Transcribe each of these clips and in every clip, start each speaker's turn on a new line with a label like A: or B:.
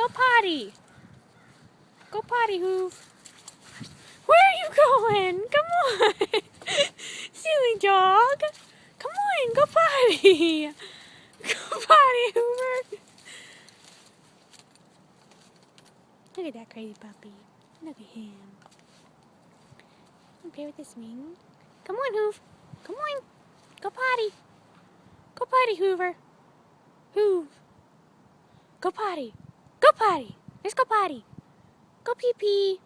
A: Go potty. Go potty, Hoove. Where are you going? Come on. Silly dog. Come on, go potty. Go potty, Hoover. Look at that crazy puppy. Look at him. Play with the swing. Come on, Hoove. Come on. Go potty. Go potty, Hoover. Hoove. Go potty. Go potty. Let's go potty. Go pee-pee.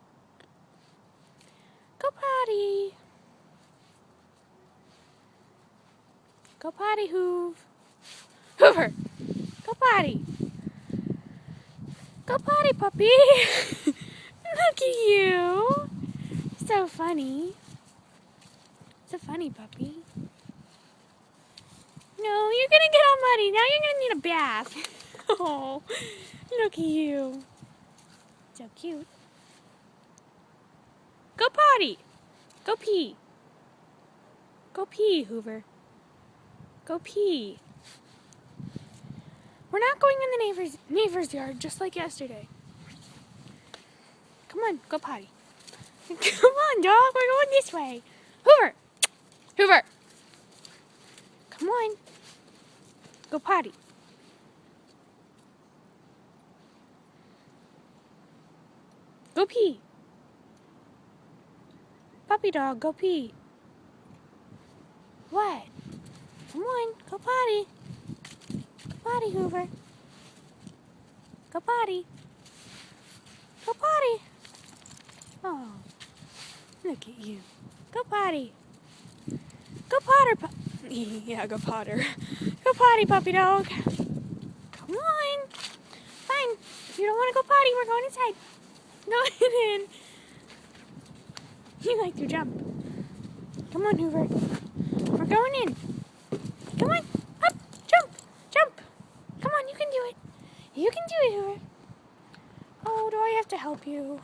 A: Go potty. Go potty, Hoove. Hoover. Go potty. Go potty, puppy. Look at you. So funny. So funny, puppy. No, you're gonna get all muddy. Now you're gonna need a bath. Oh, look at you. So cute. Go potty. Go pee. Go pee, Hoover. Go pee. We're not going in the neighbor's yard just like yesterday. Come on, go potty. Come on, dog. We're going this way. Hoover. Hoover. Come on. Go potty. Go pee. Puppy dog, go pee. What? Come on, go potty. Go potty, Hoover. Go potty. Go potty. Oh, look at you. Go potty. Go Potter. Yeah, go Potter. Go potty, puppy dog. Come on. Fine. If you don't want to go potty, we're going inside. Go in. You like to jump. Come on, Hoover. We're going in. Come on. Up. Jump. Jump. Come on, you can do it. You can do it, Hoover. Oh, do I have to help you?